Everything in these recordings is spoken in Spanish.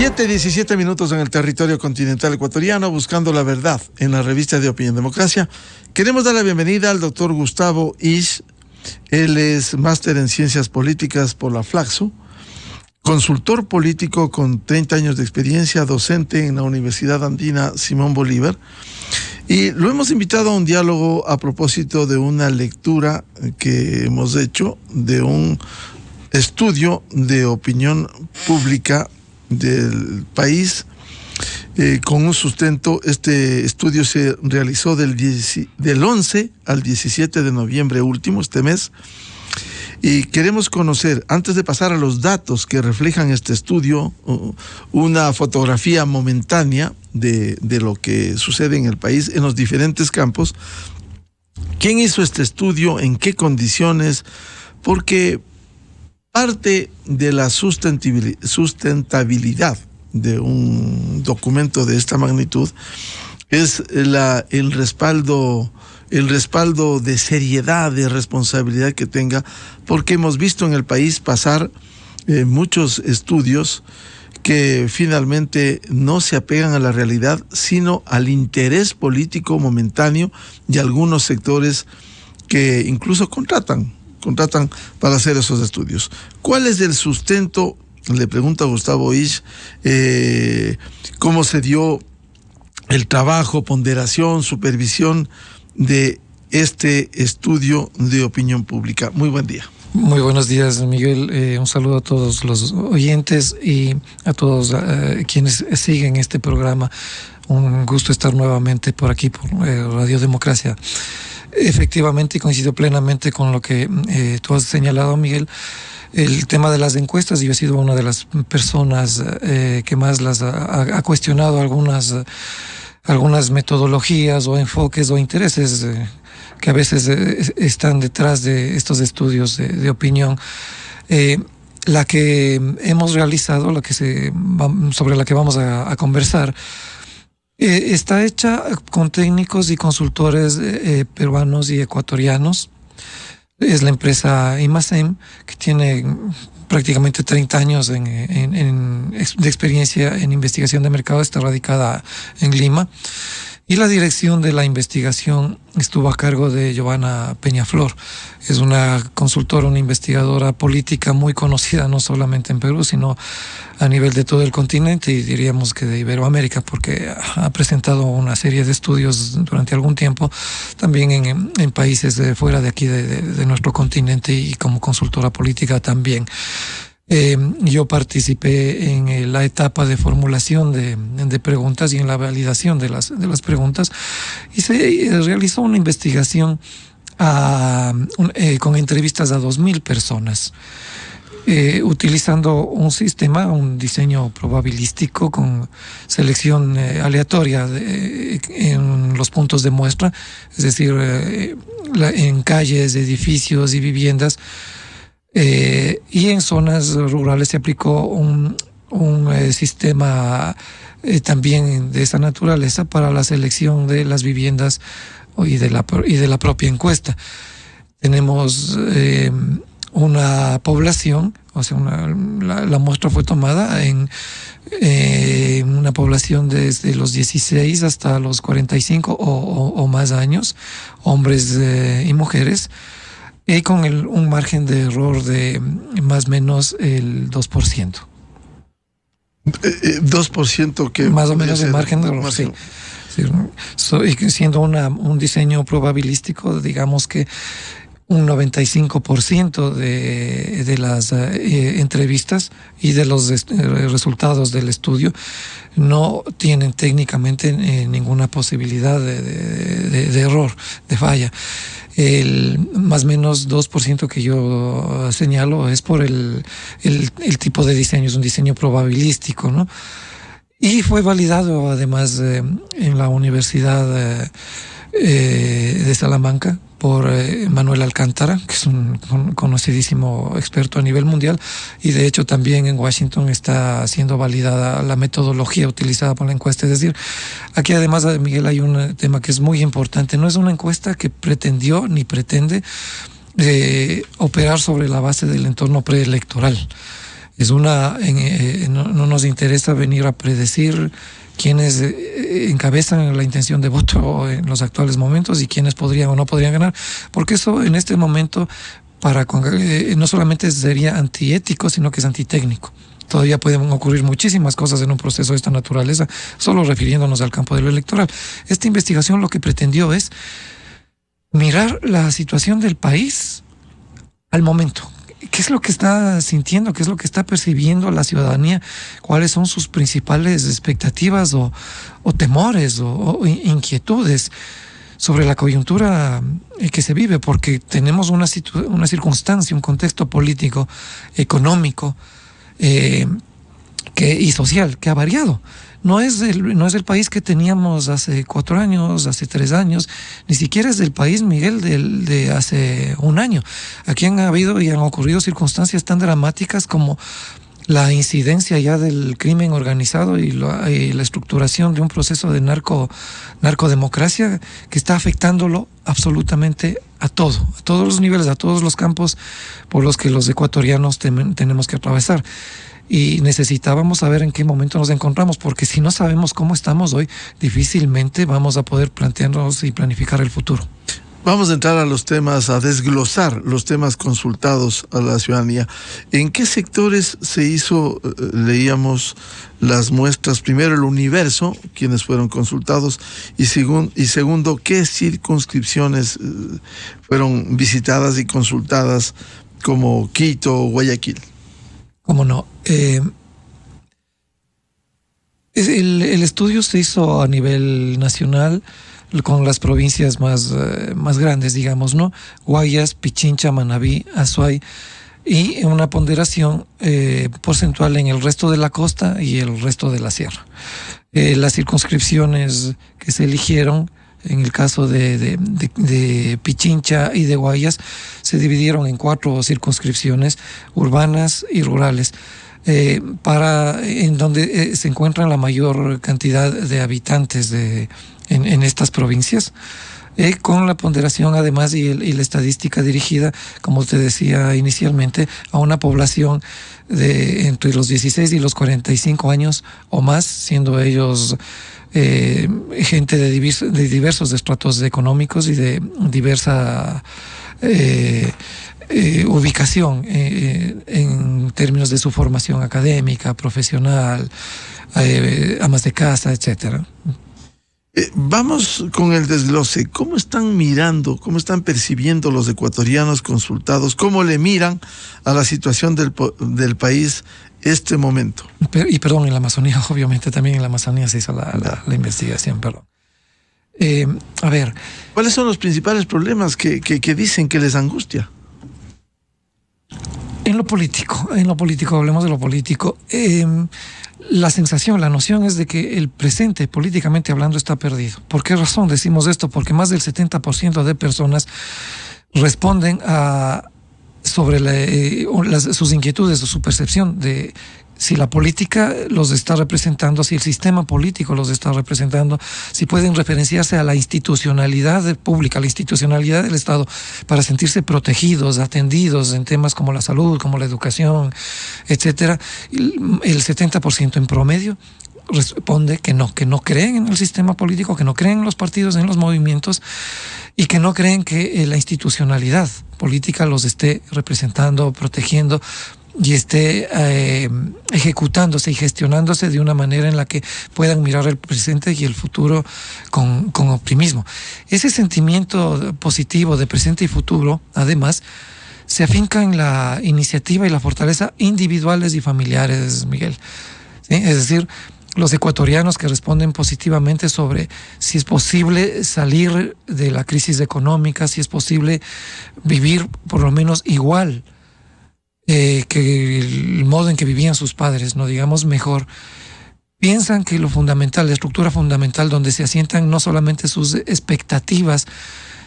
7:17 en el territorio continental ecuatoriano, buscando la verdad en la revista de Opinión Democracia. Queremos dar la bienvenida al doctor Gustavo Isch. Él es máster en Ciencias Políticas por la Flaxo, consultor político con 30 años de experiencia, docente en la Universidad Andina Simón Bolívar. Y lo hemos invitado a un diálogo a propósito de una lectura que hemos hecho de un estudio de opinión pública del país con un sustento. Este estudio se realizó del 11 al 17 de noviembre último, este mes, y queremos conocer, antes de pasar a los datos que reflejan este estudio, una fotografía momentánea de lo que sucede en el país en los diferentes campos. ¿Quién hizo este estudio? ¿En qué condiciones? Porque parte de la sustentabilidad de un documento de esta magnitud es el respaldo de seriedad, de responsabilidad que tenga, porque hemos visto en el país pasar muchos estudios que finalmente no se apegan a la realidad, sino al interés político momentáneo de algunos sectores que incluso contratan para hacer esos estudios. ¿Cuál es el sustento? Le pregunta a Gustavo Isch, ¿cómo se dio el trabajo, ponderación, supervisión de este estudio de opinión pública? Muy buen día. Muy buenos días, Miguel. Un saludo a todos los oyentes y a todos quienes siguen este programa. Un gusto estar nuevamente por aquí, por Radio Democracia. Efectivamente, y coincido plenamente con lo que tú has señalado, Miguel. El tema de las encuestas, yo he sido una de las personas que más las ha cuestionado algunas metodologías o enfoques o intereses que a veces están detrás de estos estudios de opinión. La que hemos realizado, sobre la que vamos a conversar, está hecha con técnicos y consultores peruanos y ecuatorianos. Es la empresa IMACEM, que tiene prácticamente 30 años de experiencia en investigación de mercado. Está radicada en Lima. Y la dirección de la investigación estuvo a cargo de Giovanna Peñaflor. Es una consultora, una investigadora política muy conocida, no solamente en Perú, sino a nivel de todo el continente y diríamos que de Iberoamérica, porque ha presentado una serie de estudios durante algún tiempo, también en países fuera de aquí, de nuestro continente, y como consultora política también. Yo participé en la etapa de formulación de preguntas y en la validación de las preguntas, y se realizó una investigación con entrevistas a 2,000 personas, utilizando un diseño probabilístico con selección aleatoria en los puntos de muestra, es decir, en calles, edificios y viviendas. Y en zonas rurales se aplicó un sistema también de esa naturaleza para la selección de las viviendas y de la propia encuesta. Tenemos una población, o sea, la muestra fue tomada en una población desde los 16 hasta los 45 o más años, hombres y mujeres, y con un margen de error de más o menos el 2%. 2% que... Más o menos el margen de error, sí. Siendo un diseño probabilístico, digamos que un 95% de las entrevistas y de los resultados del estudio no tienen técnicamente ninguna posibilidad de error, de falla. El más o menos 2% que yo señalo es por el tipo de diseño, es un diseño probabilístico, ¿no? Y fue validado además en la Universidad de Salamanca por Manuel Alcántara, que es un conocidísimo experto a nivel mundial, y de hecho también en Washington está siendo validada la metodología utilizada por la encuesta. Es decir, aquí además, Miguel, hay un tema que es muy importante. No es una encuesta que pretendió ni pretende operar sobre la base del entorno preelectoral. No nos interesa venir a predecir quiénes encabezan la intención de voto en los actuales momentos y quiénes podrían o no podrían ganar, porque eso en este momento no solamente sería antiético, sino que es antitécnico. Todavía pueden ocurrir muchísimas cosas en un proceso de esta naturaleza, solo refiriéndonos al campo de lo electoral. Esta investigación lo que pretendió es mirar la situación del país al momento. ¿Qué es lo que está sintiendo? ¿Qué es lo que está percibiendo la ciudadanía? ¿Cuáles son sus principales expectativas o temores o inquietudes sobre la coyuntura que se vive? Porque tenemos una circunstancia, un contexto político, económico y social que ha variado. No es el país que teníamos hace 4 años, hace 3 años, ni siquiera es del país, Miguel, de hace 1 año. Aquí han habido y han ocurrido circunstancias tan dramáticas como la incidencia ya del crimen organizado y la estructuración de un proceso de narcodemocracia que está afectándolo absolutamente a todos los niveles, a todos los campos por los que los ecuatorianos tenemos que atravesar. Y necesitábamos saber en qué momento nos encontramos, porque si no sabemos cómo estamos hoy, difícilmente vamos a poder plantearnos y planificar el futuro. Vamos a entrar a los temas, a desglosar los temas consultados a la ciudadanía. ¿En qué sectores se hizo, leíamos las muestras? Primero, el universo, quienes fueron consultados, y segundo, qué circunscripciones fueron visitadas y consultadas, como Quito o Guayaquil. ¿Cómo no? El estudio se hizo a nivel nacional con las provincias más grandes, digamos, ¿no? Guayas, Pichincha, Manabí, Azuay, y una ponderación porcentual en el resto de la costa y el resto de la sierra. Las circunscripciones que se eligieron, en el caso de Pichincha y de Guayas, se dividieron en 4 circunscripciones urbanas y rurales, en donde se encuentran la mayor cantidad de habitantes en estas provincias, con la ponderación además y la estadística dirigida, como te decía inicialmente, a una población de entre los 16 y los 45 años o más, siendo ellos gente de diversos estratos económicos y de diversa ubicación en términos de su formación académica, profesional, amas de casa, etcétera. Vamos con el desglose. ¿Cómo están mirando, cómo están percibiendo los ecuatorianos consultados? ¿Cómo le miran a la situación del país este momento? Y perdón, en la Amazonía, obviamente, también en la Amazonía se hizo la investigación, perdón. A ver. ¿Cuáles son los principales problemas que dicen que les angustia? En lo político, hablemos de lo político. La sensación, la noción es de que el presente, políticamente hablando, está perdido. ¿Por qué razón decimos esto? Porque más del 70% de personas responden sobre sus inquietudes o su percepción de si la política los está representando, si el sistema político los está representando, si pueden referenciarse a la institucionalidad pública, la institucionalidad del Estado, para sentirse protegidos, atendidos en temas como la salud, como la educación, etcétera. El 70% en promedio responde que no creen en el sistema político, que no creen en los partidos, en los movimientos, y que no creen que la institucionalidad política los esté representando, protegiendo, y esté ejecutándose y gestionándose de una manera en la que puedan mirar el presente y el futuro con optimismo. Ese sentimiento positivo de presente y futuro, además, se afinca en la iniciativa y la fortaleza individuales y familiares, Miguel. ¿Sí? Es decir, los ecuatorianos que responden positivamente sobre si es posible salir de la crisis económica, si es posible vivir por lo menos igual que el modo en que vivían sus padres, no digamos mejor, piensan que lo fundamental, la estructura fundamental donde se asientan no solamente sus expectativas,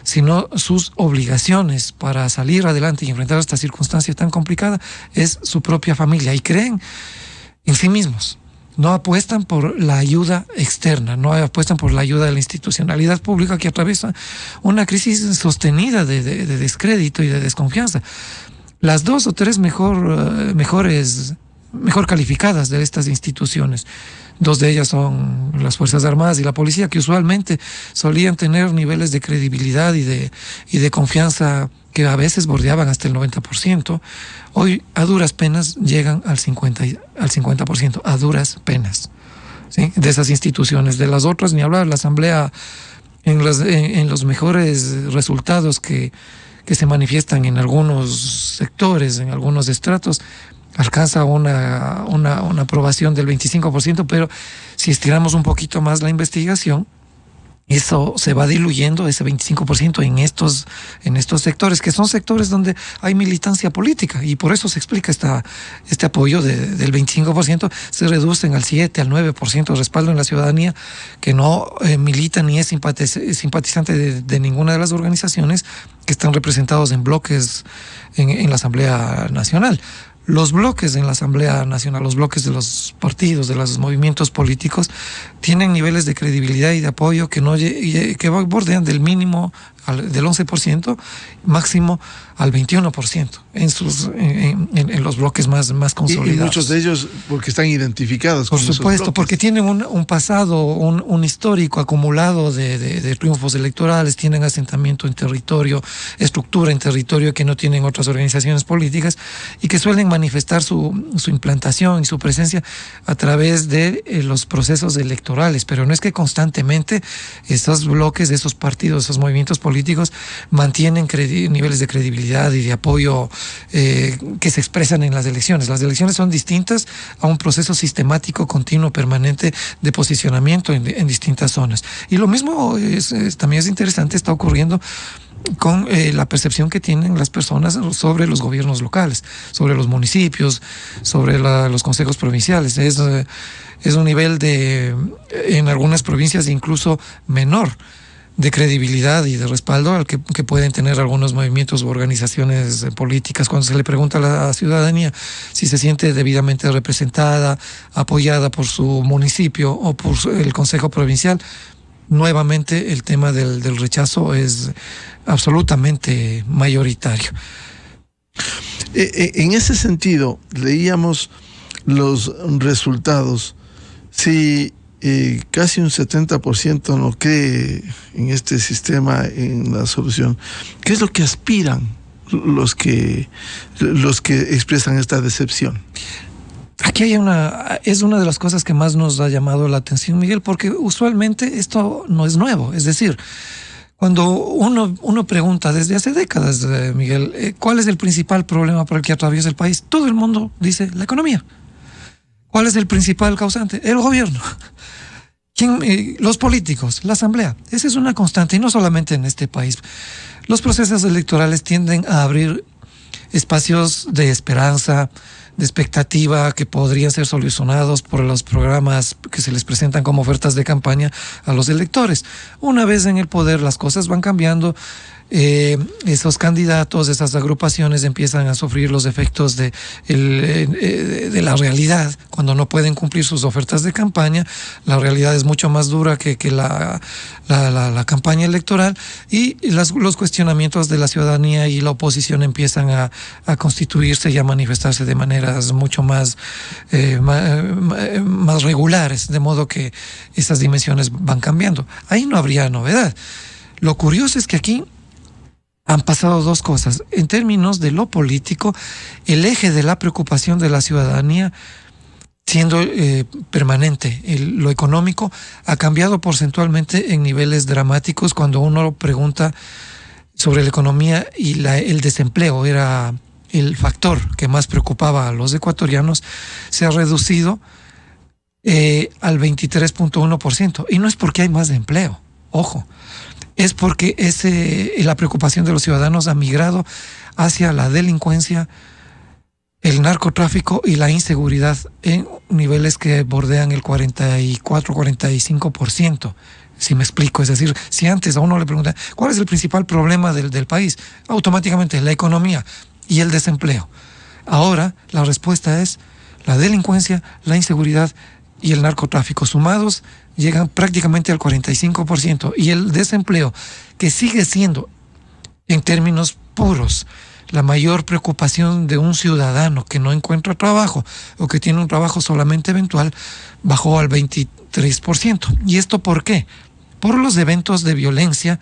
sino sus obligaciones para salir adelante y enfrentar esta circunstancia tan complicada, es su propia familia, y creen en sí mismos. No apuestan por la ayuda externa, no apuestan por la ayuda de la institucionalidad pública que atraviesa una crisis sostenida de descrédito y de desconfianza. Las 2 o 3 mejores mejor calificadas de estas instituciones. Dos de ellas son las Fuerzas Armadas y la policía, que usualmente solían tener niveles de credibilidad y de confianza que a veces bordeaban hasta el 90%. Hoy, a duras penas, llegan al 50%, a duras penas, ¿sí?, de esas instituciones. De las otras, ni hablar. La Asamblea, en los mejores resultados que se manifiestan en algunos sectores, en algunos estratos, alcanza una aprobación del 25%, pero si estiramos un poquito más la investigación, eso se va diluyendo, ese 25%, en estos sectores, que son sectores donde hay militancia política, y por eso se explica este apoyo del 25%, se reducen al 7, al 9% de respaldo en la ciudadanía, que no milita ni es simpatizante de ninguna de las organizaciones que están representados en bloques en la Asamblea Nacional. Los bloques en la Asamblea Nacional, los bloques de los partidos, de los movimientos políticos, tienen niveles de credibilidad y de apoyo que bordean del mínimo del 11%, máximo al 21% en los bloques más consolidados. Y muchos de ellos porque están identificados con Por supuesto, porque tienen un pasado, un histórico acumulado de triunfos electorales, tienen asentamiento en territorio, estructura en territorio que no tienen otras organizaciones políticas, y que suelen manifestar su implantación y su presencia a través de los procesos electorales. Pero no es que constantemente esos bloques, esos partidos, esos movimientos políticos mantienen niveles de credibilidad y de apoyo que se expresan en las elecciones. Las elecciones son distintas a un proceso sistemático, continuo, permanente de posicionamiento en distintas zonas. Y lo mismo también es interesante, está ocurriendo con la percepción que tienen las personas sobre los gobiernos locales, sobre los municipios, sobre los consejos provinciales. Es un nivel en algunas provincias incluso menor de credibilidad y de respaldo al que pueden tener algunos movimientos u organizaciones políticas. Cuando se le pregunta a la ciudadanía si se siente debidamente representada, apoyada por su municipio o por el Consejo Provincial, nuevamente el tema del rechazo es absolutamente mayoritario. En ese sentido, leíamos los resultados. Si casi un 70% no cree en este sistema, en la solución, ¿qué es lo que aspiran los que expresan esta decepción? Aquí es una de las cosas que más nos ha llamado la atención, Miguel, porque usualmente esto no es nuevo. Es decir, cuando uno pregunta desde hace décadas, Miguel, ¿cuál es el principal problema por el que atraviesa el país? Todo el mundo dice la economía. ¿Cuál es el principal causante? El gobierno. Los políticos, la Asamblea. Esa es una constante, y no solamente en este país. Los procesos electorales tienden a abrir espacios de esperanza, de expectativa, que podrían ser solucionados por los programas que se les presentan como ofertas de campaña a los electores. Una vez en el poder, las cosas van cambiando. Esos candidatos, esas agrupaciones empiezan a sufrir los efectos de la realidad. Cuando no pueden cumplir sus ofertas de campaña, la realidad es mucho más dura que la campaña electoral, y los cuestionamientos de la ciudadanía y la oposición empiezan a constituirse y a manifestarse de maneras mucho más regulares, de modo que esas dimensiones van cambiando. Ahí no habría novedad. Lo curioso es que aquí han pasado dos cosas. En términos de lo político, el eje de la preocupación de la ciudadanía, siendo permanente, lo económico, ha cambiado porcentualmente en niveles dramáticos. Cuando uno pregunta sobre la economía, y el desempleo era el factor que más preocupaba a los ecuatorianos, se ha reducido al 23.1%. Y no es porque hay más empleo, ojo. Es porque la preocupación de los ciudadanos ha migrado hacia la delincuencia, el narcotráfico y la inseguridad en niveles que bordean el 44-45%. Si me explico, es decir, si antes a uno le preguntan ¿cuál es el principal problema del país? Automáticamente la economía y el desempleo. Ahora la respuesta es la delincuencia, la inseguridad y el narcotráfico. Sumados llegan prácticamente al 45%, y el desempleo, que sigue siendo en términos puros la mayor preocupación de un ciudadano que no encuentra trabajo o que tiene un trabajo solamente eventual bajó al 23%. ¿Y esto por qué? Por los eventos de violencia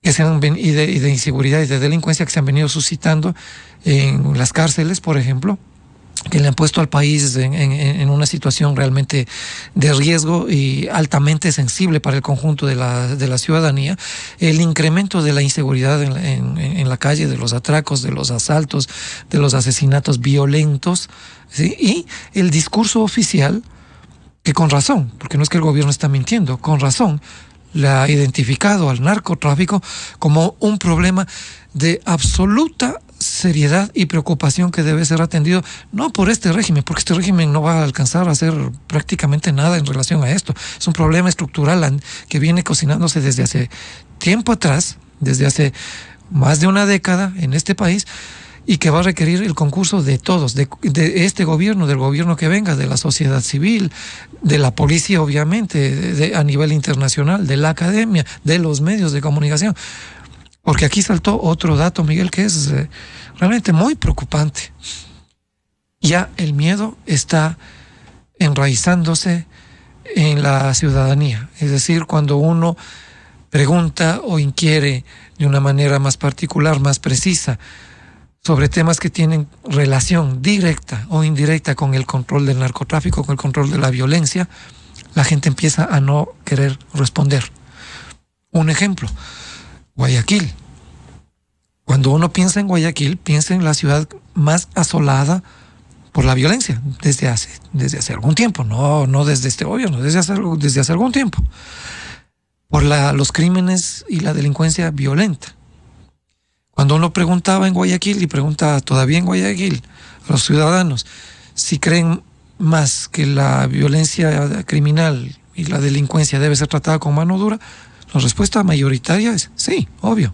que y de inseguridad y de delincuencia que se han venido suscitando en las cárceles, por ejemplo, que le han puesto al país en una situación realmente de riesgo y altamente sensible para el conjunto de la ciudadanía. El incremento de la inseguridad en la calle, de los atracos, de los asaltos, de los asesinatos violentos, ¿sí? Y el discurso oficial, que con razón, porque no es que el gobierno está mintiendo, con razón, le ha identificado al narcotráfico como un problema de absoluta seriedad y preocupación que debe ser atendido, no por este régimen, porque este régimen no va a alcanzar a hacer prácticamente nada en relación a esto. Es un problema estructural que viene cocinándose desde hace tiempo atrás, desde hace más de una década en este país, y que va a requerir el concurso de todos, de este gobierno, del gobierno que venga, de la sociedad civil, de la policía, obviamente, a nivel internacional, de la academia, de los medios de comunicación. Porque aquí saltó otro dato, Miguel, que es realmente muy preocupante. Ya el miedo está enraizándose en la ciudadanía. Es decir, cuando uno pregunta o inquiere de una manera más particular, más precisa, sobre temas que tienen relación directa o indirecta con el control del narcotráfico, con el control de la violencia, la gente empieza a no querer responder. Un ejemplo, Guayaquil. Cuando uno piensa en Guayaquil, piensa en la ciudad más asolada por la violencia desde hace algún tiempo, no desde este gobierno, desde hace algún tiempo, por los crímenes y la delincuencia violenta. Cuando uno preguntaba en Guayaquil, y pregunta todavía en Guayaquil a los ciudadanos si creen más que la violencia criminal y la delincuencia debe ser tratada con mano dura, la respuesta mayoritaria es sí, obvio.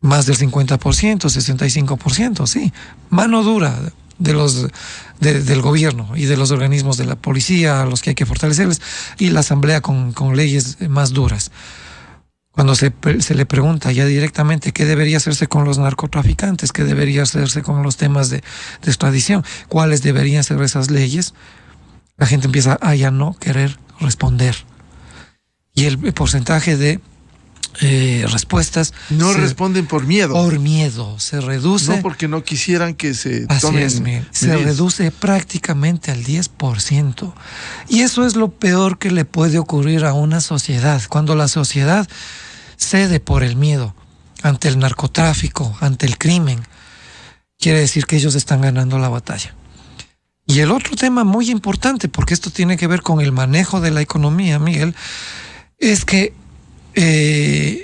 Más del 50%, 65%, sí. Mano dura del gobierno y de los organismos de la policía, a los que hay que fortalecerles, y la asamblea con leyes más duras. Cuando se le pregunta ya directamente qué debería hacerse con los narcotraficantes, qué debería hacerse con los temas de extradición, cuáles deberían ser esas leyes, la gente empieza a ya no querer responder. Y el porcentaje de respuestas... No responden por miedo. Por miedo, se reduce... No porque no quisieran que se tomen... Así es, se reduce prácticamente al 10%. Y eso es lo peor que le puede ocurrir a una sociedad. Cuando la sociedad cede por el miedo ante el narcotráfico, ante el crimen, quiere decir que ellos están ganando la batalla. Y el otro tema muy importante, porque esto tiene que ver con el manejo de la economía, Miguel, es que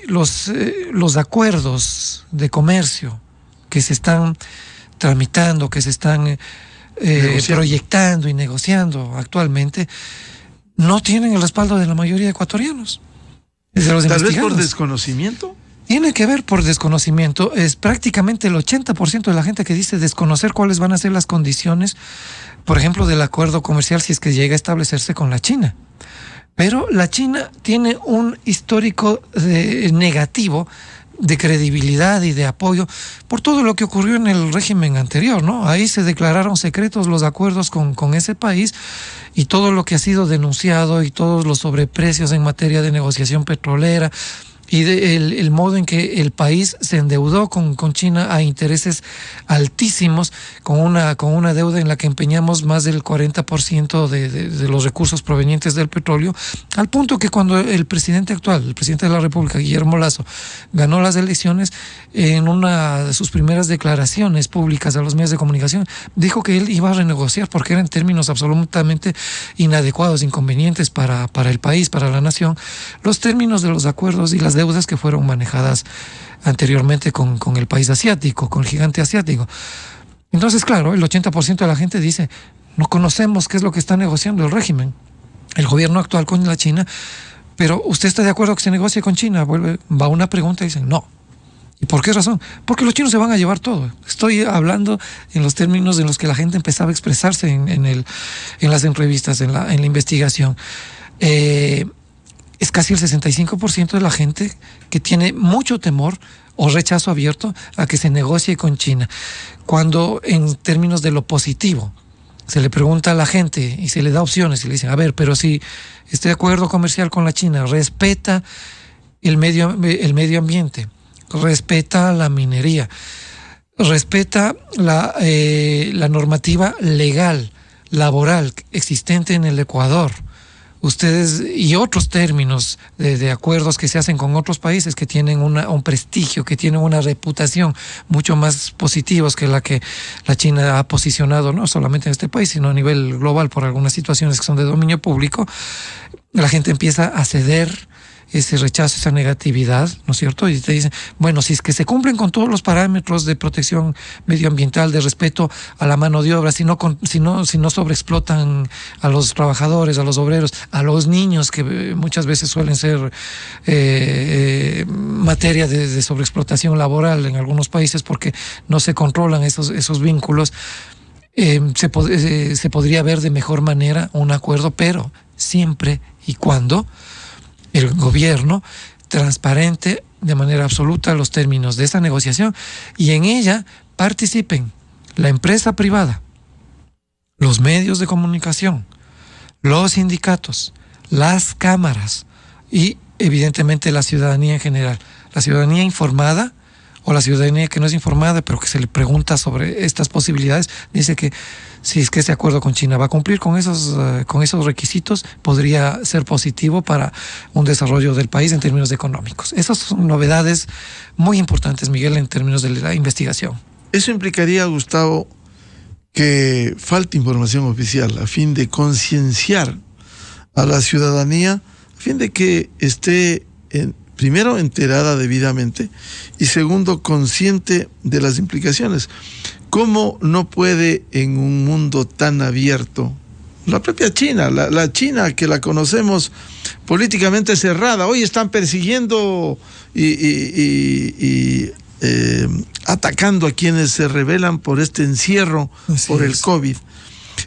los acuerdos de comercio que se están tramitando, que se están proyectando y negociando actualmente, no tienen el respaldo de la mayoría de ecuatorianos. Tal vez por desconocimiento. Tiene que ver por desconocimiento. Es prácticamente el 80% de la gente que dice desconocer cuáles van a ser las condiciones, por ejemplo, del acuerdo comercial si es que llega a establecerse con la China. Pero la China tiene un histórico negativo de credibilidad y de apoyo por todo lo que ocurrió en el régimen anterior, ¿no? Ahí se declararon secretos los acuerdos con ese país y todo lo que ha sido denunciado y todos los sobreprecios en materia de negociación petrolera y el modo en que el país se endeudó con China a intereses altísimos, con una deuda en la que empeñamos más del 40% de los recursos provenientes del petróleo, al punto que cuando el presidente actual, el presidente de la República, Guillermo Lasso, ganó las elecciones, en una de sus primeras declaraciones públicas a los medios de comunicación, dijo que él iba a renegociar porque eran términos absolutamente inadecuados, inconvenientes para el país, para la nación, los términos de los acuerdos y las deudas que fueron manejadas anteriormente con el país asiático, con el gigante asiático. Entonces, claro, el 80% de la gente dice, no conocemos qué es lo que está negociando el régimen, el gobierno actual con la China, pero ¿usted está de acuerdo que se negocie con China? Va una pregunta y dicen, no. ¿Y por qué razón? Porque los chinos se van a llevar todo. Estoy hablando en los términos en los que la gente empezaba a expresarse en las entrevistas, en la investigación. es casi el 65% de la gente que tiene mucho temor o rechazo abierto a que se negocie con China. Cuando en términos de lo positivo se le pregunta a la gente y se le da opciones y le dicen, a ver, pero si este acuerdo comercial con la China respeta el medio ambiente, respeta la minería, respeta la normativa legal, laboral existente en el Ecuador, ustedes y otros términos de acuerdos que se hacen con otros países que tienen un prestigio, que tienen una reputación mucho más positivos que la que la China ha posicionado, no solamente en este país, sino a nivel global por algunas situaciones que son de dominio público, la gente empieza a ceder ese rechazo, esa negatividad, ¿no es cierto? Y te dicen, bueno, si es que se cumplen con todos los parámetros de protección medioambiental, de respeto a la mano de obra, si no sobreexplotan a los trabajadores, a los obreros, a los niños, que muchas veces suelen ser materia de sobreexplotación laboral en algunos países porque no se controlan esos vínculos, se podría ver de mejor manera un acuerdo, pero siempre y cuando el gobierno transparente de manera absoluta los términos de esa negociación y en ella participen la empresa privada, los medios de comunicación, los sindicatos, las cámaras y evidentemente la ciudadanía en general. La ciudadanía informada o la ciudadanía que no es informada pero que se le pregunta sobre estas posibilidades, dice que si es que ese acuerdo con China va a cumplir con esos requisitos, podría ser positivo para un desarrollo del país en términos económicos. Esas son novedades muy importantes, Miguel, en términos de la investigación. Eso implicaría, Gustavo, que falte información oficial a fin de concienciar a la ciudadanía, a fin de que esté primero enterada debidamente y segundo consciente de las implicaciones. ¿Cómo no puede en un mundo tan abierto, la propia China, la China que la conocemos políticamente cerrada, hoy están persiguiendo y atacando a quienes se rebelan por este encierro, por el COVID?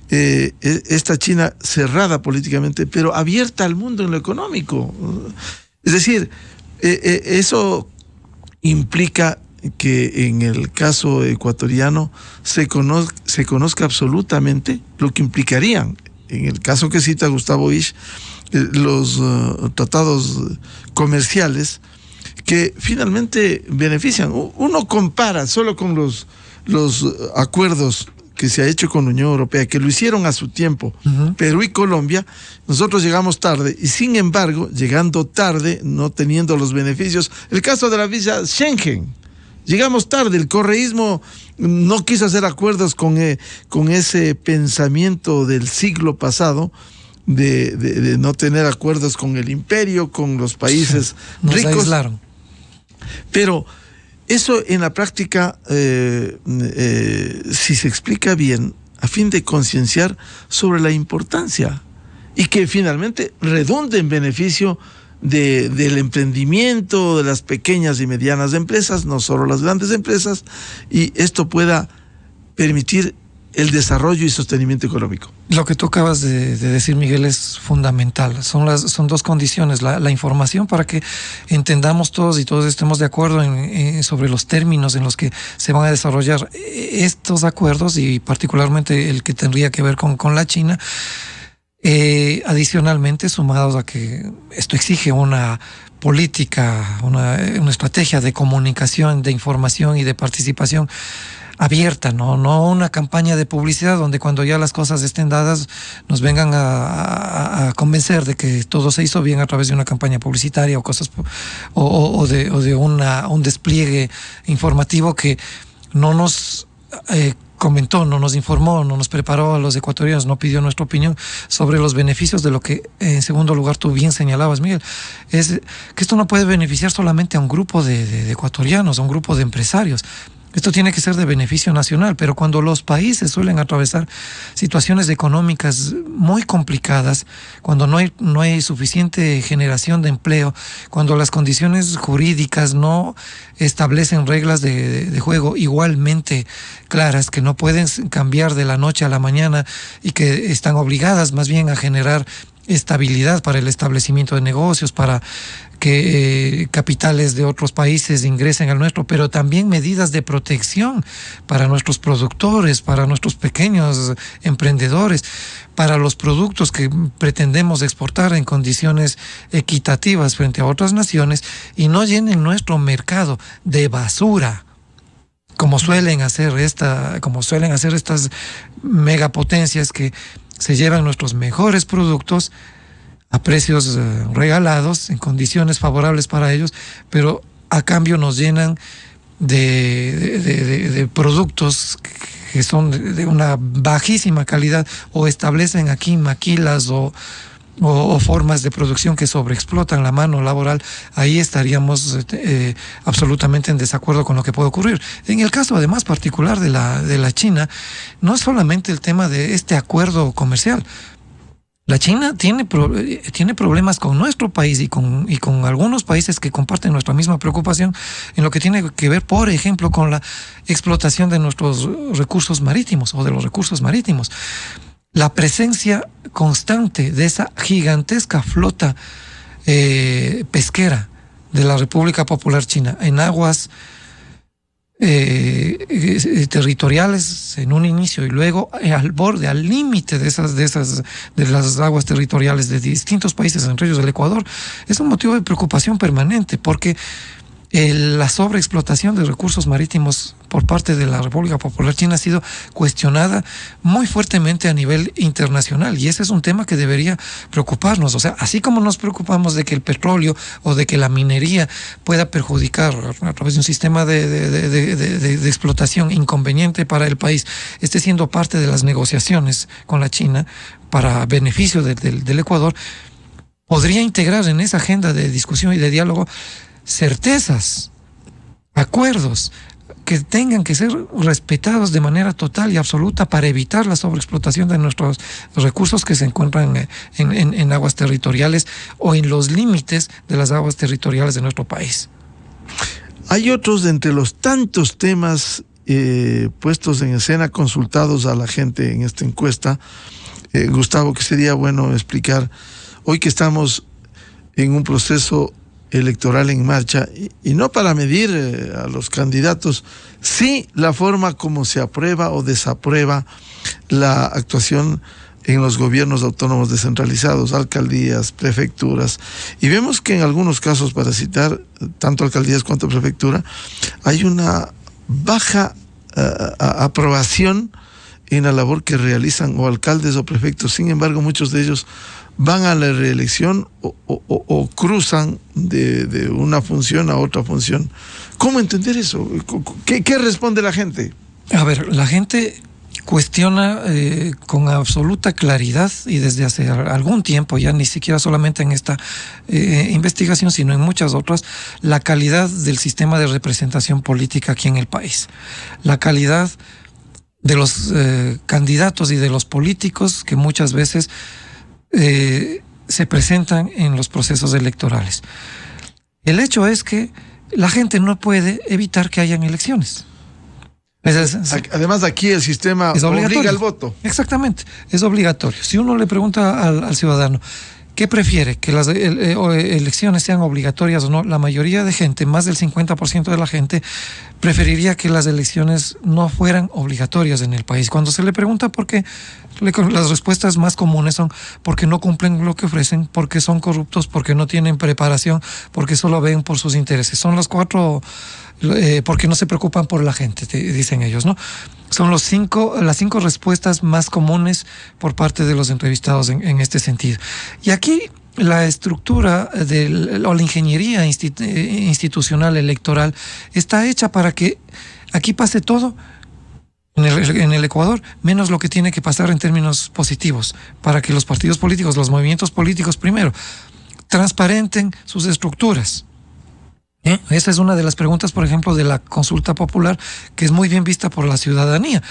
Esta China cerrada políticamente, pero abierta al mundo en lo económico. Es decir, eso implica que en el caso ecuatoriano se conozca absolutamente lo que implicarían, en el caso que cita Gustavo Isch, los tratados comerciales que finalmente benefician. Uno compara solo con los acuerdos que se ha hecho con la Unión Europea, que lo hicieron a su tiempo, Perú y Colombia. Nosotros llegamos tarde y sin embargo, llegando tarde, no teniendo los beneficios, el caso de la visa Schengen, llegamos tarde, el correísmo no quiso hacer acuerdos con ese pensamiento del siglo pasado de no tener acuerdos con el imperio, con los países ricos. Nos aislaron. Pero eso en la práctica, si se explica bien, a fin de concienciar sobre la importancia y que finalmente redunde en beneficio del emprendimiento, de las pequeñas y medianas empresas, no solo las grandes empresas, y esto pueda permitir el desarrollo y sostenimiento económico. Lo que tú acabas de decir, Miguel, es fundamental. Son dos condiciones. La información para que entendamos todos y todos estemos de acuerdo sobre los términos en los que se van a desarrollar estos acuerdos y particularmente el que tendría que ver con la China. Adicionalmente, sumados a que esto exige una política, una estrategia de comunicación, de información y de participación abierta, no una campaña de publicidad donde cuando ya las cosas estén dadas nos vengan a convencer de que todo se hizo bien a través de una campaña publicitaria o cosas o de un despliegue informativo que no nos comentó, no nos informó, no nos preparó a los ecuatorianos, no pidió nuestra opinión sobre los beneficios de lo que en segundo lugar tú bien señalabas, Miguel, es que esto no puede beneficiar solamente a un grupo de ecuatorianos, a un grupo de empresarios. Esto tiene que ser de beneficio nacional, pero cuando los países suelen atravesar situaciones económicas muy complicadas, cuando no hay suficiente generación de empleo, cuando las condiciones jurídicas no establecen reglas de juego igualmente claras, que no pueden cambiar de la noche a la mañana y que están obligadas más bien a generar estabilidad para el establecimiento de negocios, para que capitales de otros países ingresen al nuestro, pero también medidas de protección para nuestros productores, para nuestros pequeños emprendedores, para los productos que pretendemos exportar en condiciones equitativas frente a otras naciones y no llenen nuestro mercado de basura, como suelen hacer estas megapotencias que se llevan nuestros mejores productos a precios regalados, en condiciones favorables para ellos, pero a cambio nos llenan de productos que son de una bajísima calidad, o establecen aquí maquilas o formas de producción que sobreexplotan la mano laboral. Ahí estaríamos absolutamente en desacuerdo con lo que puede ocurrir. En el caso además particular de la China, no es solamente el tema de este acuerdo comercial. La China tiene problemas con nuestro país y con algunos países que comparten nuestra misma preocupación en lo que tiene que ver, por ejemplo, con la explotación de nuestros recursos marítimos o de los recursos marítimos. La presencia constante de esa gigantesca flota pesquera de la República Popular China en aguas territoriales en un inicio y luego al borde, al límite de las aguas territoriales de distintos países, entre ellos el Ecuador, es un motivo de preocupación permanente, porque la sobreexplotación de recursos marítimos por parte de la República Popular China ha sido cuestionada muy fuertemente a nivel internacional, y ese es un tema que debería preocuparnos. O sea, así como nos preocupamos de que el petróleo o de que la minería pueda perjudicar a través de un sistema de explotación inconveniente para el país, esté siendo parte de las negociaciones con la China para beneficio del Ecuador, podría integrar en esa agenda de discusión y de diálogo certezas, acuerdos que tengan que ser respetados de manera total y absoluta para evitar la sobreexplotación de nuestros recursos que se encuentran en aguas territoriales o en los límites de las aguas territoriales de nuestro país. Hay otros de entre los tantos temas puestos en escena, consultados a la gente en esta encuesta, Gustavo, que sería bueno explicar hoy que estamos en un proceso electoral en marcha, y no para medir a los candidatos, sí la forma como se aprueba o desaprueba la actuación en los gobiernos autónomos descentralizados, alcaldías, prefecturas, y vemos que en algunos casos, para citar tanto alcaldías cuanto prefectura, hay una baja aprobación en la labor que realizan o alcaldes o prefectos. Sin embargo, muchos de ellos van a la reelección o cruzan de una función a otra función. ¿Cómo entender eso? ¿Qué responde la gente? A ver, la gente cuestiona con absoluta claridad, y desde hace algún tiempo, ya ni siquiera solamente en esta investigación, sino en muchas otras, la calidad del sistema de representación política aquí en el país. La calidad de los candidatos y de los políticos que muchas veces se presentan en los procesos electorales. El hecho es que la gente no puede evitar que hayan elecciones. Además, aquí el sistema obliga al voto. Exactamente, es obligatorio. Si uno le pregunta al ciudadano ¿qué prefiere? ¿Que las elecciones sean obligatorias o no? La mayoría de gente, más del 50% de la gente, preferiría que las elecciones no fueran obligatorias en el país. Cuando se le pregunta por qué, las respuestas más comunes son porque no cumplen lo que ofrecen, porque son corruptos, porque no tienen preparación, porque solo ven por sus intereses. Son las cuatro, porque no se preocupan por la gente, dicen ellos, ¿no? Son las cinco respuestas más comunes por parte de los entrevistados en este sentido. Y aquí la estructura o la ingeniería institucional electoral está hecha para que aquí pase todo en el Ecuador, menos lo que tiene que pasar en términos positivos, para que los partidos políticos, los movimientos políticos primero, transparenten sus estructuras. Esa es una de las preguntas, por ejemplo, de la consulta popular, que es muy bien vista por la ciudadanía.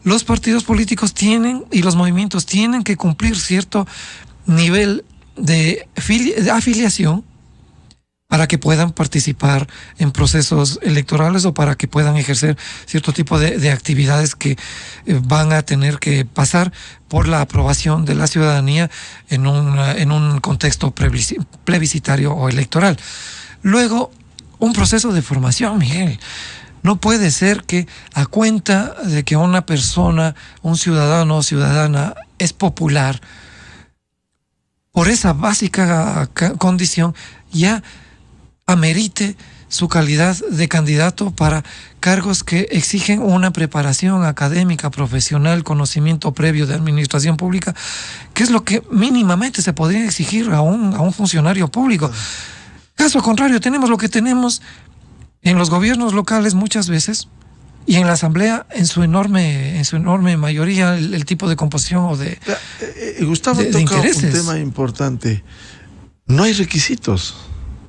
Los partidos políticos tienen y los movimientos tienen que cumplir cierto nivel de afiliación para que puedan participar en procesos electorales o para que puedan ejercer cierto tipo de actividades que van a tener que pasar por la aprobación de la ciudadanía en un contexto plebiscitario o electoral. Luego, un proceso de formación, Miguel. No puede ser que a cuenta de que una persona, un ciudadano o ciudadana es popular, por esa básica condición ya amerite su calidad de candidato para cargos que exigen una preparación académica, profesional, conocimiento previo de administración pública, que es lo que mínimamente se podría exigir a un funcionario público. Caso contrario, tenemos lo que tenemos en los gobiernos locales muchas veces, y en la asamblea en su enorme mayoría el tipo de composición o de Gustavo de toca intereses. un tema importante. No hay requisitos.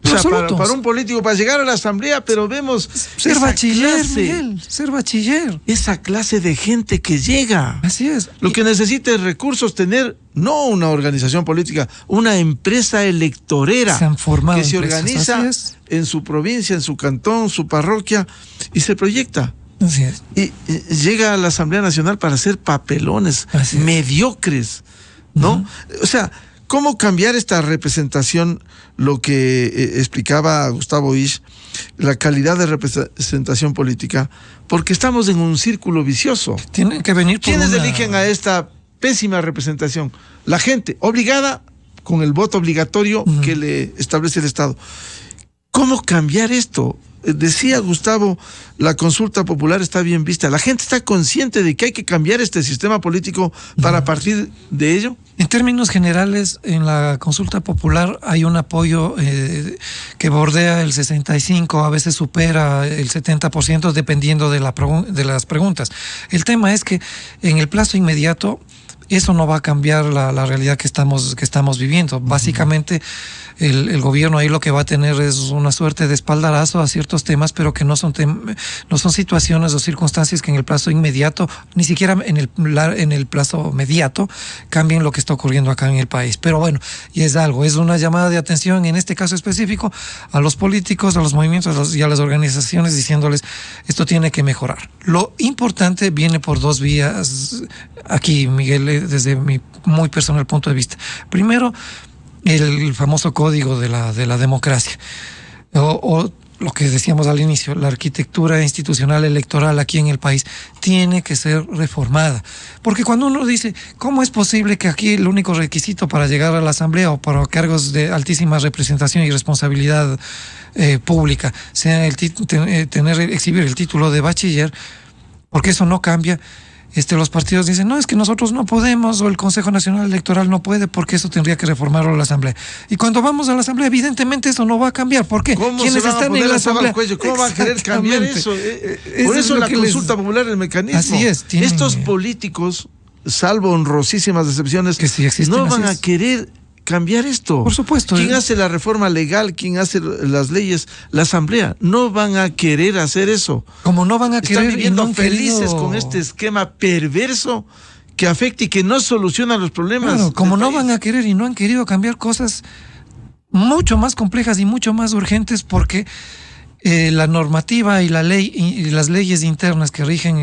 O sea, para un político, para llegar a la asamblea, pero vemos ser bachiller, Miguel, ser bachiller. Esa clase de gente que llega. Así es. Lo que necesita es recursos, tener no una organización política, una empresa electorera Se han formado que se empresas, organiza así es. en su provincia, en su cantón, su parroquia, y se proyecta. Así es. Y llega a la Asamblea Nacional para hacer papelones Así es. mediocres, ¿no? O sea, ¿cómo cambiar esta representación? Lo que explicaba Gustavo Isch, la calidad de representación política, porque estamos en un círculo vicioso. Tienen que venir por ¿Quiénes eligen a esta pésima representación? La gente, obligada con el voto obligatorio que le establece el Estado. ¿Cómo cambiar esto? Decía Gustavo, la consulta popular está bien vista. ¿La gente está consciente de que hay que cambiar este sistema político para partir de ello? En términos generales, en la consulta popular hay un apoyo que bordea el 65%, a veces supera el 70%, dependiendo de las preguntas. El tema es que en el plazo inmediato eso no va a cambiar la realidad que estamos viviendo. Básicamente, el gobierno ahí lo que va a tener es una suerte de espaldarazo a ciertos temas, pero que no son situaciones o circunstancias que en el plazo inmediato, ni siquiera en el plazo mediato, cambien lo que está ocurriendo acá en el país. Pero bueno, y es una llamada de atención, en este caso específico, a los políticos, a los movimientos y a las organizaciones, diciéndoles, esto tiene que mejorar. Lo importante viene por dos vías aquí, Miguel, desde mi muy personal punto de vista. Primero, el famoso código de la democracia, o lo que decíamos al inicio, la arquitectura institucional electoral aquí en el país tiene que ser reformada. Porque cuando uno dice, ¿cómo es posible que aquí el único requisito para llegar a la asamblea o para cargos de altísima representación y responsabilidad pública sea exhibir el título de bachiller? Porque eso no cambia. Los partidos dicen, no, es que nosotros no podemos, o el Consejo Nacional Electoral no puede, porque eso tendría que reformarlo la Asamblea. Y cuando vamos a la Asamblea, evidentemente eso no va a cambiar. ¿Por qué? ¿Quiénes están en la Asamblea? ¿Cómo van a querer cambiar eso? Por eso la consulta popular, el mecanismo. Así es. Estos políticos, salvo honrosísimas excepciones, que sí existen, no van a querer cambiar esto. Por supuesto. ¿Quién hace la reforma legal? ¿Quién hace las leyes? La Asamblea. No van a querer hacer eso. Como no van a querer. Están viviendo felices con este esquema perverso que afecta y que no soluciona los problemas. Claro, como no van a querer y no han querido cambiar cosas mucho más complejas y mucho más urgentes, porque la normativa y la ley y las leyes internas que rigen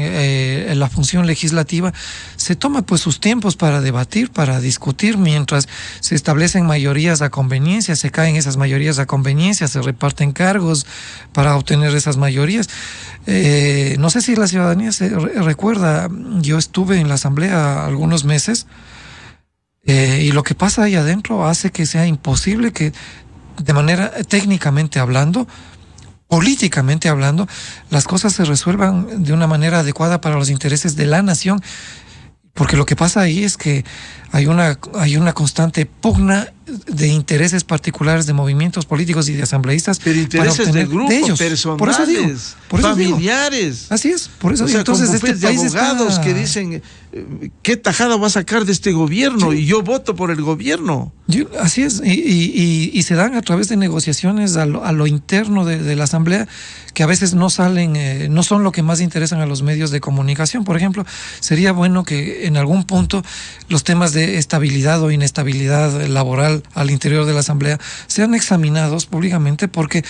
la función legislativa se toma pues sus tiempos para debatir, para discutir, mientras se establecen mayorías a conveniencia, se caen esas mayorías a conveniencia, se reparten cargos para obtener esas mayorías. No sé si la ciudadanía se recuerda, yo estuve en la asamblea algunos meses y lo que pasa ahí adentro hace que sea imposible que, de manera técnicamente hablando, políticamente hablando, las cosas se resuelvan de una manera adecuada para los intereses de la nación, porque lo que pasa ahí es que hay una constante pugna de intereses particulares de movimientos políticos y de asambleístas. Pero intereses de grupos, de ellos, personales, familiares. Así es, por eso digo. Entonces de abogados que dicen, ¿qué tajada va a sacar de este gobierno? Sí. Y yo voto por el gobierno. Así es, y se dan a través de negociaciones a lo interno de la asamblea, que a veces no salen, no son lo que más interesan a los medios de comunicación. Por ejemplo, sería bueno que en algún punto los temas de estabilidad o inestabilidad laboral al interior de la Asamblea sean examinados públicamente, porque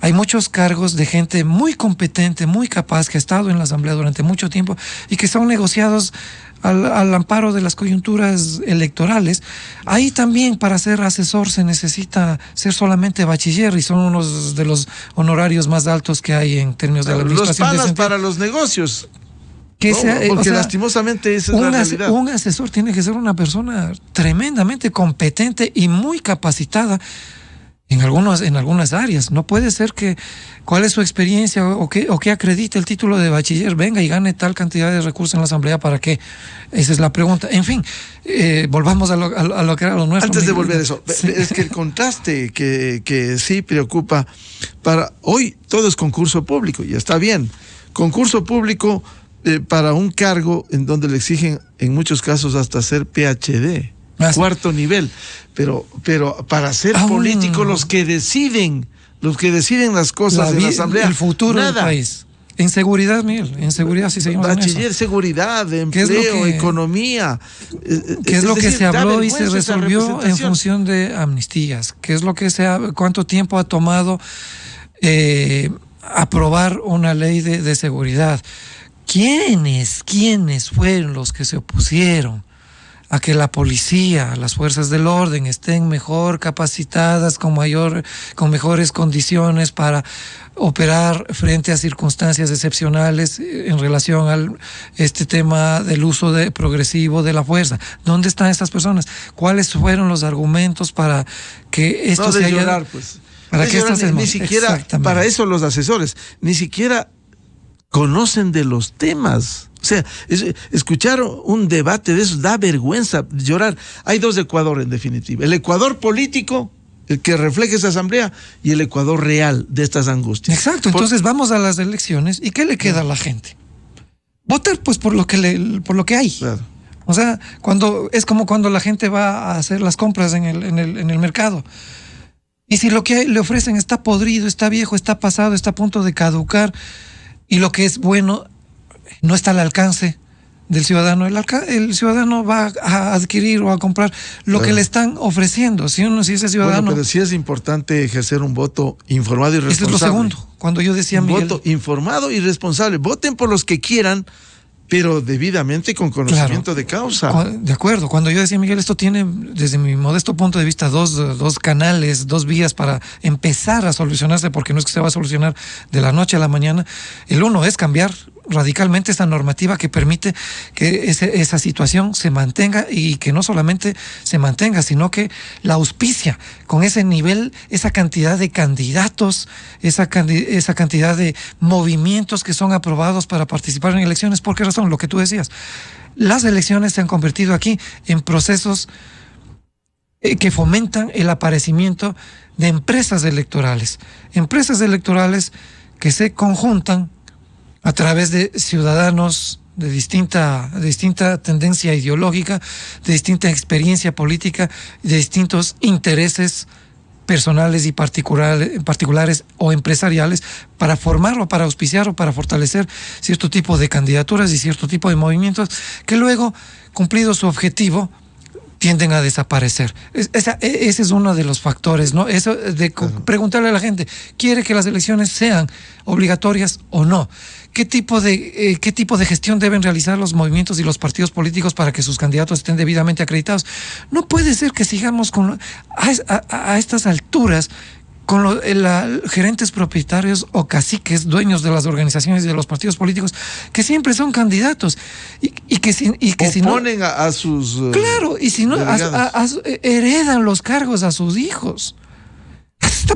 hay muchos cargos de gente muy competente, muy capaz, que ha estado en la Asamblea durante mucho tiempo y que son negociados al amparo de las coyunturas electorales. Ahí también, para ser asesor se necesita ser solamente bachiller, y son unos de los honorarios más altos que hay en términos de la administración. Los panas para los negocios. Que porque lastimosamente esa es la realidad. Un asesor tiene que ser una persona tremendamente competente y muy capacitada en algunas áreas. No puede ser que cuál es su experiencia o que acredite el título de bachiller, venga y gane tal cantidad de recursos en la Asamblea. ¿Para qué? Esa es la pregunta. En fin, volvamos a lo que era lo nuestro. Antes de volver a eso, sí. Es que el contraste que sí preocupa, para hoy todo es concurso público, y está bien. Concurso público para un cargo en donde le exigen en muchos casos hasta ser PhD. Cuarto nivel, pero para ser políticos, los que deciden las cosas en la Asamblea, el futuro nada. del país. En seguridad, Miguel, en seguridad, si seguimos bachiller, en eso. seguridad, empleo, economía. ¿Qué es lo que se habló y se resolvió en función de amnistías? ¿Qué es lo que cuánto tiempo ha tomado aprobar una ley de seguridad? ¿Quiénes fueron los que se opusieron a que la policía, las fuerzas del orden estén mejor capacitadas, con mejores condiciones para operar frente a circunstancias excepcionales en relación al tema del uso progresivo de la fuerza? ¿Dónde están estas personas? ¿Cuáles fueron los argumentos para que esto se haya... llorar, pues. Para que esto se... Ni siquiera, para eso los asesores, ni siquiera conocen de los temas. O sea, escuchar un debate de eso da vergüenza, llorar. Hay dos Ecuador, en definitiva: el Ecuador político, el que refleja esa asamblea, y el Ecuador real de estas angustias. Exacto. Entonces vamos a las elecciones, ¿y qué le queda a la gente? Votar pues por lo que hay. Claro. O sea, es como cuando la gente va a hacer las compras en el mercado. Y si lo que le ofrecen está podrido, está viejo, está pasado, está a punto de caducar, y lo que es bueno no está al alcance del ciudadano, el ciudadano va a adquirir o a comprar lo que le están ofreciendo. Si ese ciudadano... Bueno, pero sí es importante ejercer un voto informado y responsable. Esto es lo segundo. Cuando yo decía, Miguel... voto informado y responsable. Voten por los que quieran, pero debidamente con conocimiento de causa. De acuerdo. Cuando yo decía, Miguel, esto tiene, desde mi modesto punto de vista, dos canales, dos vías para empezar a solucionarse, porque no es que se va a solucionar de la noche a la mañana. El uno es cambiar radicalmente esa normativa que permite que esa situación se mantenga, y que no solamente se mantenga, sino que la auspicia con ese nivel, esa cantidad de candidatos, esa cantidad de movimientos que son aprobados para participar en elecciones. ¿Por qué razón? Lo que tú decías. Las elecciones se han convertido aquí en procesos que fomentan el aparecimiento de empresas electorales que se conjuntan a través de ciudadanos de distinta tendencia ideológica, de distinta experiencia política, de distintos intereses personales y particulares o empresariales, para formar o para auspiciar o para fortalecer cierto tipo de candidaturas y cierto tipo de movimientos que luego, cumplido su objetivo, tienden a desaparecer. Ese es uno de los factores, ¿no? Eso de preguntarle a la gente, ¿quiere que las elecciones sean obligatorias o no? ¿Qué tipo de gestión deben realizar los movimientos y los partidos políticos para que sus candidatos estén debidamente acreditados? No puede ser que sigamos a estas alturas con los gerentes propietarios o caciques, dueños de las organizaciones y de los partidos políticos, que siempre son candidatos y que si no oponen a sus claro, y si no heredan los cargos a sus hijos.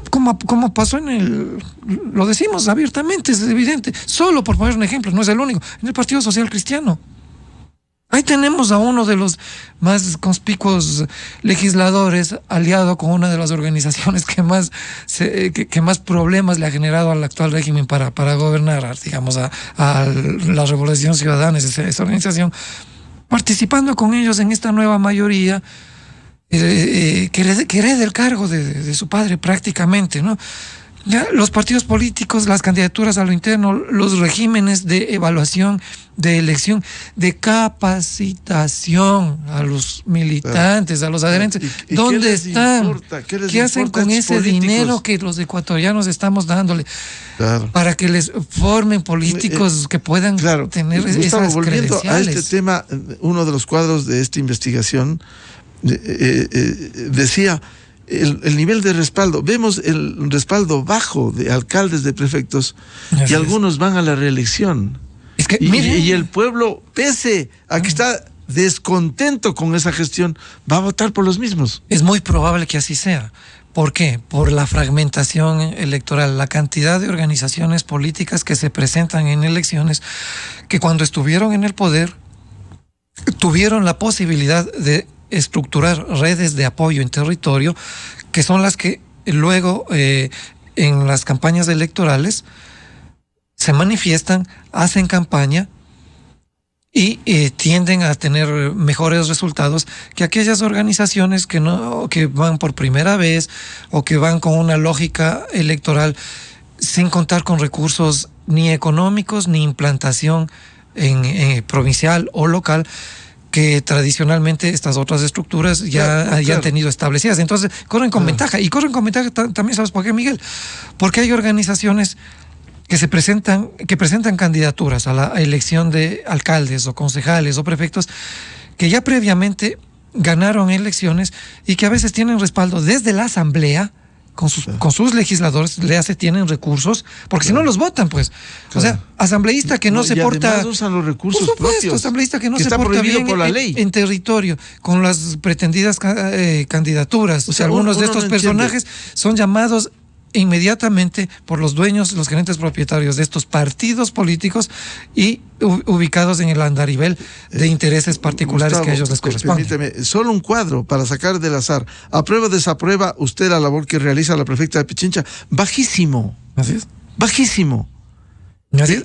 Como pasó lo decimos abiertamente, es evidente, solo por poner un ejemplo, no es el único, en el Partido Social Cristiano. Ahí tenemos a uno de los más conspicuos legisladores, aliado con una de las organizaciones que más problemas le ha generado al actual régimen para gobernar, digamos, a la Revolución Ciudadana, esa organización, participando con ellos en esta nueva mayoría, que hereda el cargo de su padre prácticamente, ¿no? Ya, los partidos políticos, las candidaturas a lo interno, los regímenes de evaluación, de elección, de capacitación a los militantes, a los adherentes. ¿Y ¿Dónde qué están? ¿Qué hacen con ese dinero que los ecuatorianos estamos dándole? Claro. Para que les formen políticos que puedan tener Gustavo, esas volviendo credenciales. a este tema, uno de los cuadros de esta investigación decía el nivel de respaldo. Vemos el respaldo bajo de alcaldes, de prefectos, y algunos van a la reelección. Es que, y el pueblo, pese a que está descontento con esa gestión, va a votar por los mismos. Es muy probable que así sea. ¿Por qué? Por la fragmentación electoral, la cantidad de organizaciones políticas que se presentan en elecciones, que cuando estuvieron en el poder tuvieron la posibilidad de estructurar redes de apoyo en territorio, que son las que luego en las campañas electorales se manifiestan, hacen campaña y tienden a tener mejores resultados que aquellas organizaciones que van por primera vez o que van con una lógica electoral sin contar con recursos ni económicos ni implantación en provincial o local, que tradicionalmente estas otras estructuras ya han tenido establecidas. Entonces, corren con ventaja. Y corren con ventaja también, ¿sabes por qué, Miguel? Porque hay organizaciones que presentan candidaturas a la elección de alcaldes o concejales o prefectos que ya previamente ganaron elecciones y que a veces tienen respaldo desde la asamblea con sus legisladores, tienen recursos, porque si no los votan, pues. O sea, asambleísta que no se porta... Además usan los recursos por supuesto, propios, asambleísta que no que se está porta prohibido bien por la ley. En territorio, con las pretendidas candidaturas. O sea, algunos de estos personajes son llamados inmediatamente por los dueños, los gerentes propietarios de estos partidos políticos y ubicados en el andarivel de intereses particulares, Gustavo, que a ellos les corresponden. Permíteme, solo un cuadro para sacar del azar. ¿Aprueba o desaprueba usted la labor que realiza la prefecta de Pichincha? Bajísimo. Así es. Bajísimo.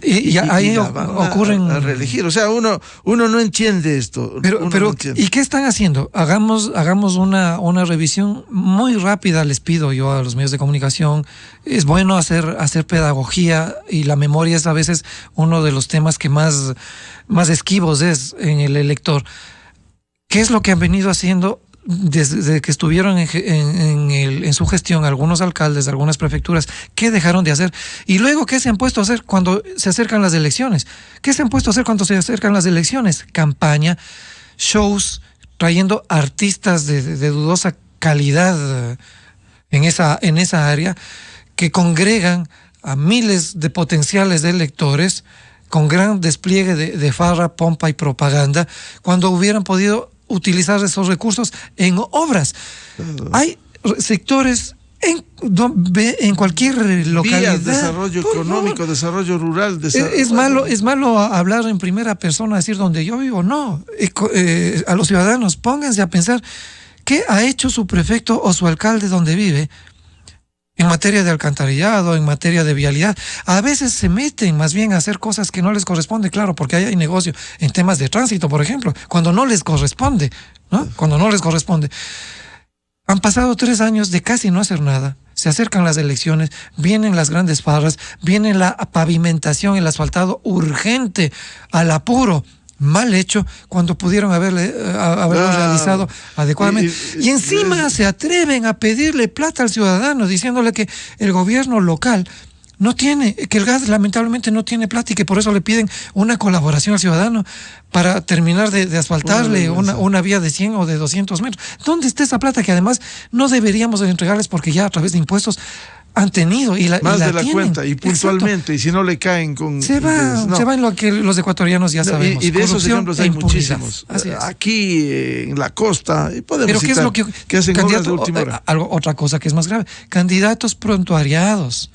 Y ahí ocurren a reelegir. O sea, uno no entiende esto. Pero no entiende. ¿Y qué están haciendo? Hagamos una revisión muy rápida, les pido yo a los medios de comunicación. Es bueno hacer pedagogía, y la memoria es a veces uno de los temas que más esquivos es en el elector. ¿Qué es lo que han venido haciendo desde que estuvieron en su gestión algunos alcaldes, algunas prefecturas? ¿Qué dejaron de hacer? Y luego, ¿qué se han puesto a hacer cuando se acercan las elecciones? ¿Qué se han puesto a hacer cuando se acercan las elecciones? Campaña, shows, trayendo artistas de dudosa calidad en esa área, que congregan a miles de potenciales electores con gran despliegue de farra, pompa y propaganda, cuando hubieran podido utilizar esos recursos en obras. Hay sectores en cualquier localidad. Vías, desarrollo económico, desarrollo rural. Es malo hablar en primera persona, decir donde yo vivo. No. A los ciudadanos, pónganse a pensar qué ha hecho su prefecto o su alcalde donde vive en materia de alcantarillado, en materia de vialidad. A veces se meten más bien a hacer cosas que no les corresponde, claro, porque ahí hay negocio en temas de tránsito, por ejemplo, cuando no les corresponde, ¿no? Cuando no les corresponde. Han pasado 3 años de casi no hacer nada. Se acercan las elecciones, vienen las grandes farras, viene la pavimentación, el asfaltado urgente, al apuro, mal hecho, cuando pudieron haberlo realizado adecuadamente. Y encima se atreven a pedirle plata al ciudadano, diciéndole que el gobierno local no tiene, que el gas lamentablemente no tiene plata, y que por eso le piden una colaboración al ciudadano para terminar de asfaltarle una vía de 100 o de 200 metros. ¿Dónde está esa plata que además no deberíamos entregarles, porque ya a través de impuestos han tenido más de la tienen cuenta, y puntualmente? Exacto. Y si no le caen con... Se va en lo que los ecuatorianos ya sabemos. Y de esos ejemplos hay muchísimos. Aquí en la costa, podemos Pero citar, ¿qué es lo que hacen obras de última hora? Otra cosa que es más grave, candidatos prontuariados,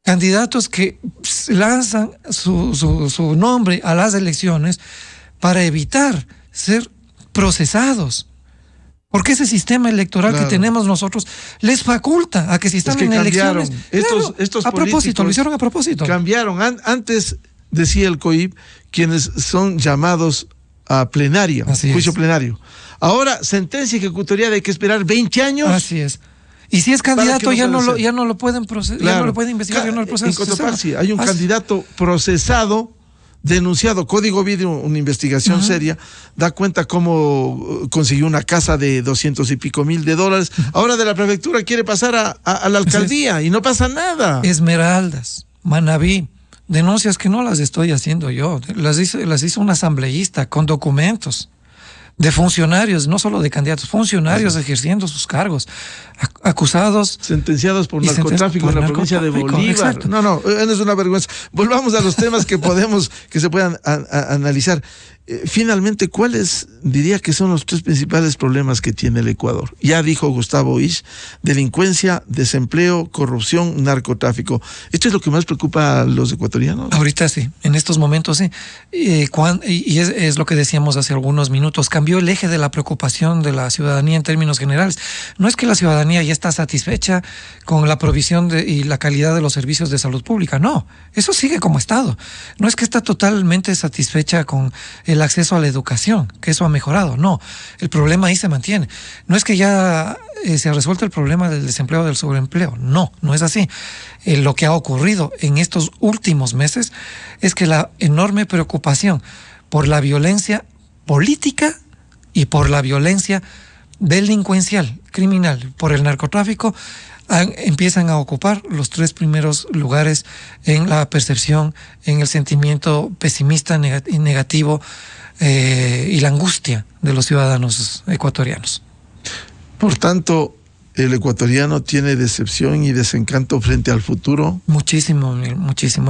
candidatos que lanzan su nombre a las elecciones para evitar ser procesados. Porque ese sistema electoral que tenemos nosotros les faculta a que si están en elecciones... Estos a propósito, lo hicieron a propósito. Cambiaron. Antes decía el COIP quienes son llamados a plenaria, juicio plenario. Ahora, sentencia ejecutoria, hay que esperar 20 años. Así es. Y si es candidato, ya no lo pueden claro, ya no lo pueden investigar, ya no lo procesan. En Cotopaxi hay un candidato procesado, denunciado. Código Video, una investigación seria, da cuenta cómo consiguió una casa de 200 y pico mil de dólares. Ahora de la prefectura quiere pasar a la alcaldía y no pasa nada. Esmeraldas, Manabí, denuncias que no las estoy haciendo yo, las hizo un asambleísta con documentos de funcionarios, no solo de candidatos, funcionarios ejerciendo sus cargos, acusados. Sentenciados por narcotráfico en la provincia de Bolívar. Exacto. No es una vergüenza. Volvamos a los temas que se puedan analizar. Finalmente, ¿cuáles diría que son los tres principales problemas que tiene el Ecuador? Ya dijo Gustavo Isch: delincuencia, desempleo, corrupción, narcotráfico. ¿Esto es lo que más preocupa a los ecuatorianos? Ahorita sí, en estos momentos sí. Y es lo que decíamos hace algunos minutos, cambió el eje de la preocupación de la ciudadanía en términos generales. No es que la ciudadanía ya está satisfecha con la provisión y la calidad de los servicios de salud pública, no, eso sigue como estado. No es que está totalmente satisfecha con el acceso a la educación, que eso ha mejorado, no, el problema ahí se mantiene. No es que ya se ha resuelto el problema del desempleo, del sobreempleo, no es así. Lo que ha ocurrido en estos últimos meses es que la enorme preocupación por la violencia política y por la violencia delincuencial, criminal, por el narcotráfico, empiezan a ocupar los tres primeros lugares en la percepción, en el sentimiento pesimista y negativo y la angustia de los ciudadanos ecuatorianos. Por tanto, el ecuatoriano tiene decepción y desencanto frente al futuro. Muchísimo.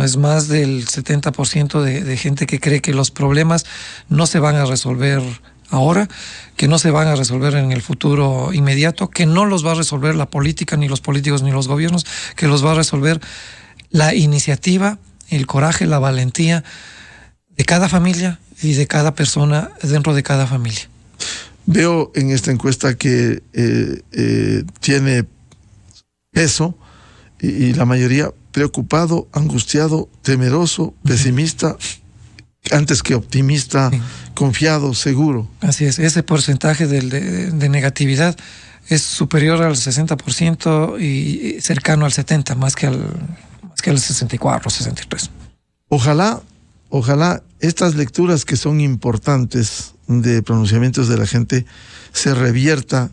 Es más del 70% de gente que cree que los problemas no se van a resolver ahora, que no se van a resolver en el futuro inmediato, que no los va a resolver la política, ni los políticos, ni los gobiernos, que los va a resolver la iniciativa, el coraje, la valentía de cada familia y de cada persona dentro de cada familia. Veo en esta encuesta que tiene peso y la mayoría preocupado, angustiado, temeroso, pesimista, antes que optimista, confiado, seguro. Así es, ese porcentaje de negatividad es superior al 60% y cercano al 70%, más que al 64, 63%. Ojalá estas lecturas que son importantes de pronunciamientos de la gente se revierta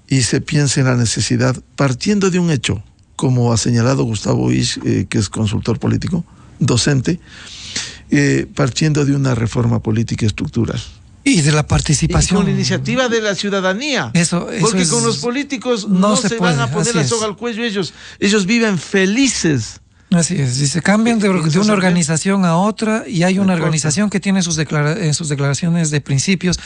y se piense en la necesidad, partiendo de un hecho, como ha señalado Gustavo Isch, que es consultor político, docente, partiendo de una reforma política estructural. Y de la participación. Y con la iniciativa de la ciudadanía. Porque con los políticos no se van a poner la soga al cuello ellos viven felices. Así es, y se cambian de una organización a otra y hay una organización que tiene sus declaraciones de principios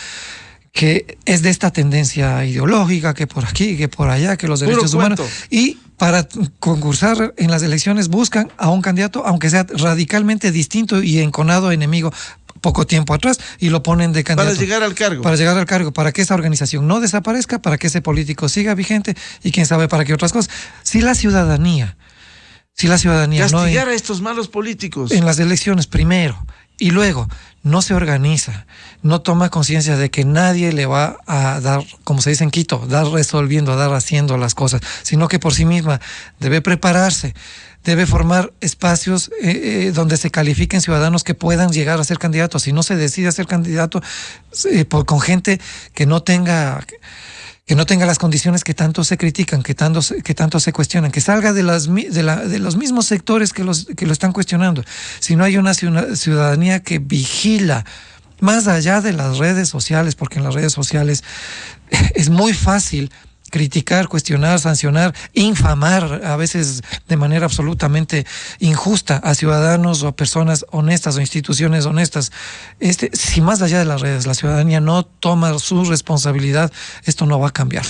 que es de esta tendencia ideológica, que por aquí, que por allá, que los derechos humanos. Y para concursar en las elecciones buscan a un candidato, aunque sea radicalmente distinto y enconado enemigo poco tiempo atrás, y lo ponen de candidato. Para llegar al cargo. Para llegar al cargo, para que esa organización no desaparezca, para que ese político siga vigente y quién sabe para qué otras cosas. Si la ciudadanía castigar a estos malos políticos en las elecciones primero y luego no se organiza, no toma conciencia de que nadie le va a dar, como se dice en Quito, dar resolviendo, dar haciendo las cosas, sino que por sí misma debe prepararse, debe formar espacios donde se califiquen ciudadanos que puedan llegar a ser candidatos. Si no se decide a ser candidato con gente que no tenga las condiciones que tanto se critican, que tanto se cuestionan, que salga de los mismos sectores que lo están cuestionando. Si no hay una ciudadanía que vigila más allá de las redes sociales, porque en las redes sociales es muy fácil criticar, cuestionar, sancionar, infamar, a veces de manera absolutamente injusta, a ciudadanos o a personas honestas o instituciones honestas. Si más allá de las redes la ciudadanía no toma su responsabilidad, esto no va a cambiar.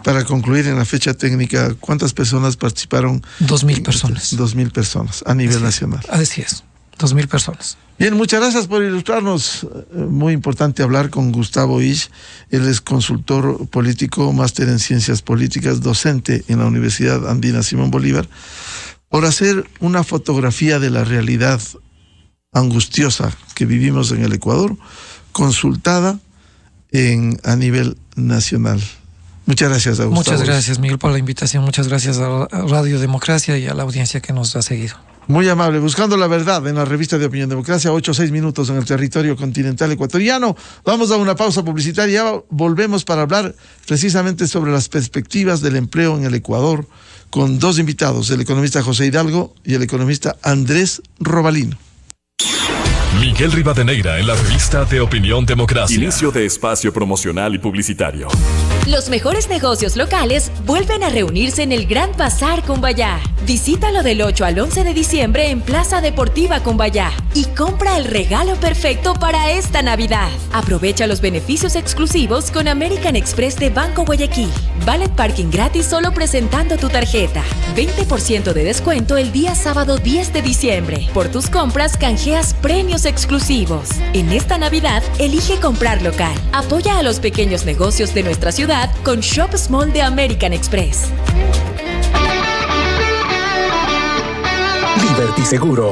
Para concluir, en la fecha técnica, ¿cuántas personas participaron? 2,000 personas. 2,000 personas a nivel nacional. Así es, 2,000 personas. Bien, muchas gracias por ilustrarnos. Muy importante hablar con Gustavo Isch. Él es consultor político, máster en ciencias políticas, docente en la Universidad Andina Simón Bolívar, por hacer una fotografía de la realidad angustiosa que vivimos en el Ecuador, consultada a nivel nacional. Muchas gracias a Gustavo. Muchas gracias, Miguel, por la invitación. Muchas gracias a Radio Democracia y a la audiencia que nos ha seguido. Muy amable. Buscando la verdad en la revista de Opinión Democracia, 8-6 minutos en el territorio continental ecuatoriano. Vamos a una pausa publicitaria. Volvemos para hablar precisamente sobre las perspectivas del empleo en el Ecuador con dos invitados, el economista José Hidalgo y el economista Andrés Robalino. Miguel Rivadeneira en la revista de Opinión Democracia. Inicio de espacio promocional y publicitario. Los mejores negocios locales vuelven a reunirse en el Gran Bazar Cumbayá. Visítalo del 8 al 11 de diciembre en Plaza Deportiva Cumbayá y compra el regalo perfecto para esta Navidad. Aprovecha los beneficios exclusivos con American Express de Banco Guayaquil. Valet parking gratis solo presentando tu tarjeta. 20% de descuento el día sábado 10 de diciembre. Por tus compras canjeas premios exclusivos. En esta Navidad, elige comprar local. Apoya a los pequeños negocios de nuestra ciudad con Shop Small de American Express. Liberty Seguro.